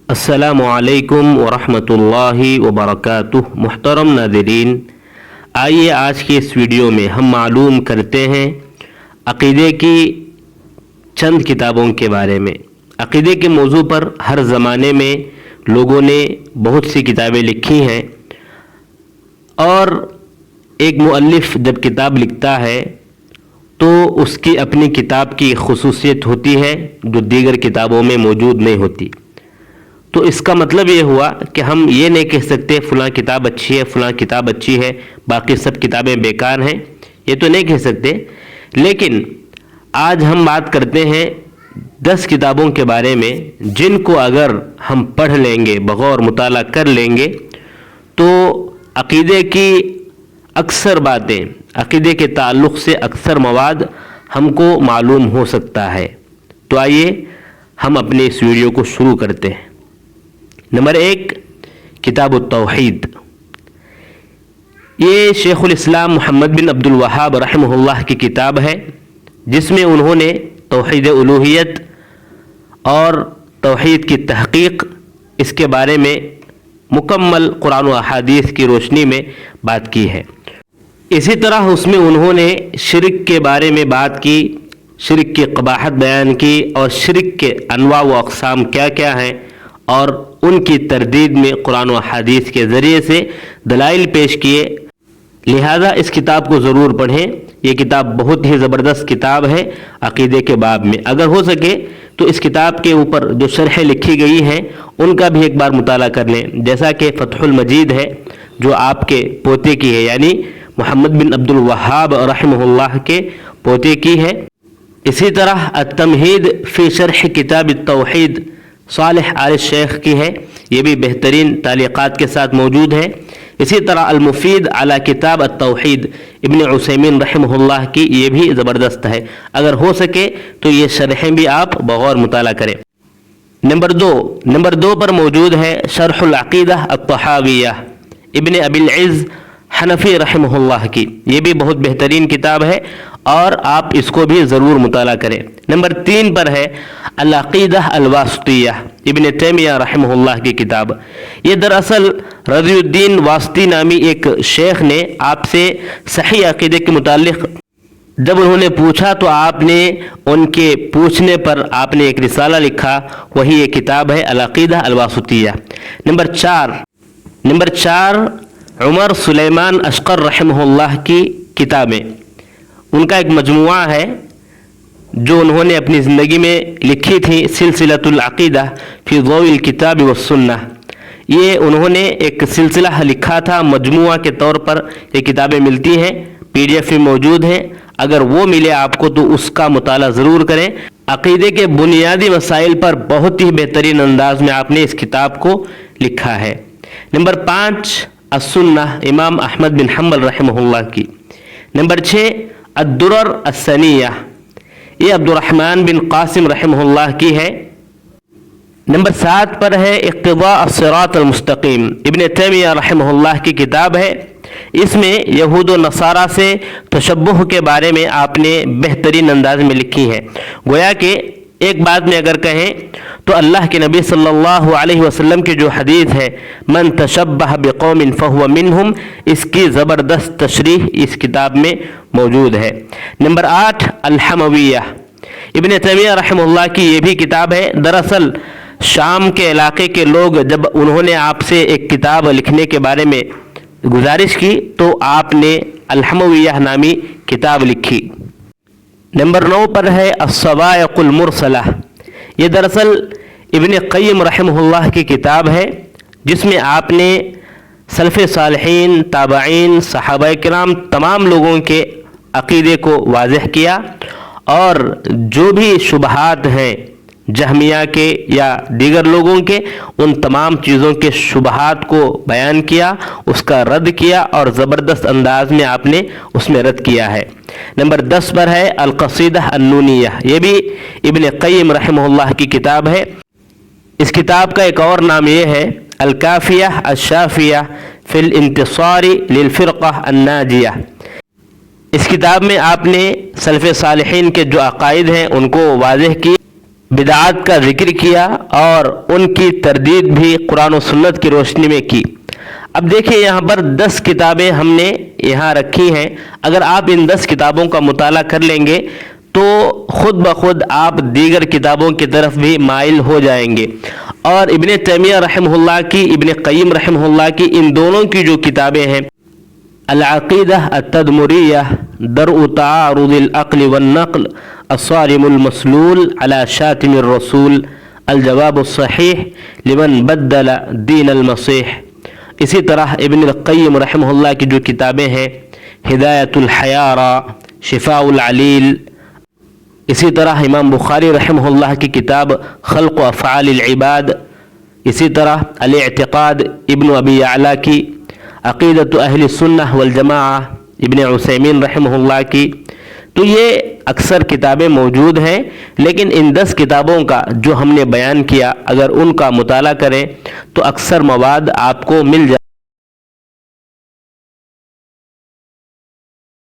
السلام علیکم ورحمۃ اللہ وبرکاتہ۔ محترم ناظرین، آئیے آج کی اس ویڈیو میں ہم معلوم کرتے ہیں عقیدے کی چند کتابوں کے بارے میں۔ عقیدے کے موضوع پر ہر زمانے میں لوگوں نے بہت سی کتابیں لکھی ہیں، اور ایک مؤلف جب کتاب لکھتا ہے تو اس کی اپنی کتاب کی خصوصیت ہوتی ہے جو دیگر کتابوں میں موجود نہیں ہوتی۔ تو اس کا مطلب یہ ہوا کہ ہم یہ نہیں کہہ سکتے فلاں کتاب اچھی ہے، فلاں کتاب اچھی ہے، باقی سب کتابیں بیکار ہیں، یہ تو نہیں کہہ سکتے۔ لیکن آج ہم بات کرتے ہیں 10 کتابوں کے بارے میں جن کو اگر ہم پڑھ لیں گے، بغور مطالعہ کر لیں گے، تو عقیدے کی اکثر باتیں، عقیدے کے تعلق سے اکثر مواد ہم کو معلوم ہو سکتا ہے۔ تو آئیے ہم اپنے اس ویڈیو کو شروع کرتے ہیں۔ نمبر 1، کتاب التوحید۔ یہ شیخ الاسلام محمد بن عبد الوہاب رحمہ اللہ کی کتاب ہے، جس میں انہوں نے توحید الوہیت اور توحید کی تحقیق، اس کے بارے میں مکمل قرآن و احادیث کی روشنی میں بات کی ہے۔ اسی طرح اس میں انہوں نے شرک کے بارے میں بات کی، شرک کی قباحت بیان کی، اور شرک کے انواع و اقسام کیا کیا ہیں، اور ان کی تردید میں قرآن و حدیث کے ذریعے سے دلائل پیش کیے۔ لہذا اس کتاب کو ضرور پڑھیں، یہ کتاب بہت ہی زبردست کتاب ہے عقیدے کے باب میں۔ اگر ہو سکے تو اس کتاب کے اوپر جو شرحیں لکھی گئی ہیں ان کا بھی ایک بار مطالعہ کر لیں، جیسا کہ فتح المجید ہے جو آپ کے پوتے کی ہے، یعنی محمد بن عبد الوہاب رحمہ اللہ کے پوتے کی ہے۔ اسی طرح التمہید فی شرح کتاب التوحید صالح آل شیخ کی ہے، یہ بھی بہترین تعلیقات کے ساتھ موجود ہے۔ اسی طرح المفید علی کتاب التوحید ابن عثیمین رحمہ اللہ کی، یہ بھی زبردست ہے۔ اگر ہو سکے تو یہ شرحیں بھی آپ بغور مطالعہ کریں۔ نمبر دو پر موجود ہے شرح العقیدہ الطحاویہ ابن ابی العز حنفی رحمہ اللہ کی، یہ بھی بہت بہترین کتاب ہے اور آپ اس کو بھی ضرور مطالعہ کریں۔ نمبر 3 پر ہے العقیدہ الواسطیہ ابن تیمیہ رحمہ اللہ کی کتاب۔ یہ دراصل رضی الدین واسطی نامی ایک شیخ نے آپ سے صحیح عقیدے کے متعلق جب انہوں نے پوچھا تو آپ نے ان کے پوچھنے پر آپ نے ایک رسالہ لکھا، وہی یہ کتاب ہے العقیدہ الواسطیہ۔ نمبر 4 عمر سلیمان اشقر رحمہ اللہ کی کتابیں، ان کا ایک مجموعہ ہے جو انہوں نے اپنی زندگی میں لکھی تھی، سلسلۃ العقیدہ فی ضوء الکتاب والسنہ۔ یہ انہوں نے ایک سلسلہ لکھا تھا، مجموعہ کے طور پر یہ کتابیں ملتی ہیں، PDF میں موجود ہیں۔ اگر وہ ملے آپ کو تو اس کا مطالعہ ضرور کریں۔ عقیدے کے بنیادی مسائل پر بہت ہی بہترین انداز میں آپ نے اس کتاب کو لکھا ہے۔ نمبر 5 السنہ امام احمد بن حنبل رحمہ اللہ کی۔ نمبر 6 الدرر الثنیہ، یہ عبد الرحمن بن قاسم رحمہ اللہ کی ہے۔ نمبر 7 پر ہے اقتضاء الصراط المستقیم ابن تیمیہ رحمہ اللہ کی کتاب ہے۔ اس میں یہود و نصارہ سے تشبہ کے بارے میں آپ نے بہترین انداز میں لکھی ہے۔ گویا کہ ایک بات میں اگر کہیں تو اللہ کے نبی صلی اللہ علیہ وسلم کی جو حدیث ہے من تشبہ بقوم فہو منہم، اس کی زبردست تشریح اس کتاب میں موجود ہے۔ نمبر 8 الحمویہ ابن تیمیہ رحمہ اللہ کی، یہ بھی کتاب ہے۔ دراصل شام کے علاقے کے لوگ جب انہوں نے آپ سے ایک کتاب لکھنے کے بارے میں گزارش کی تو آپ نے الحمویہ نامی کتاب لکھی۔ نمبر 9 پر ہے الصواعق المرسلہ، یہ دراصل ابن قیم رحمہ اللہ کی کتاب ہے، جس میں آپ نے سلف صالحین، تابعین، صحابہ کرام تمام لوگوں کے عقیدے کو واضح کیا، اور جو بھی شبہات ہیں جہمیہ کے یا دیگر لوگوں کے، ان تمام چیزوں کے شبہات کو بیان کیا، اس کا رد کیا، اور زبردست انداز میں آپ نے اس میں رد کیا ہے۔ نمبر 10 پر ہے القصیدہ النونیہ، یہ بھی ابن قیم رحمہ اللہ کی کتاب ہے۔ اس کتاب کا ایک اور نام یہ ہے الکافیہ الشافیہ فی الانتصار للفرقہ الناجیہ۔ اس کتاب میں آپ نے سلف صالحین کے جو عقائد ہیں ان کو واضح کی، بدعات کا ذکر کیا اور ان کی تردید بھی قرآن و سنت کی روشنی میں کی۔ اب دیکھیں یہاں پر 10 کتابیں ہم نے یہاں رکھی ہیں، اگر آپ ان 10 کتابوں کا مطالعہ کر لیں گے تو خود بخود آپ دیگر کتابوں کی طرف بھی مائل ہو جائیں گے۔ اور ابن تیمیہ رحمہ اللہ کی، ابن قیم رحمہ اللہ کی، ان دونوں کی جو کتابیں ہیں، العقیدہ التدمریہ، درء تعارض العقل والنقل، الصارم المسلول علی شاتم الرسول، الجواب الصحیح لمن بدل دین المسیح۔ اسی طرح ابن القیم رحمہ اللہ کی جو کتابیں ہیں، ہدایت الحیارہ، شفاء العلیل، اسی طرح امام بخاری رحمہ اللہ کی کتاب خلق و افعال العباد، اسی طرح الاعتقاد ابن ابی یعلا کی، عقیدۃ اہل السنہ والجماعہ ابن عثیمین رحمہ اللہ کی۔ تو یہ اکثر کتابیں موجود ہیں، لیکن ان 10 کتابوں کا جو ہم نے بیان کیا، اگر ان کا مطالعہ کریں تو اکثر مواد آپ کو مل جائے۔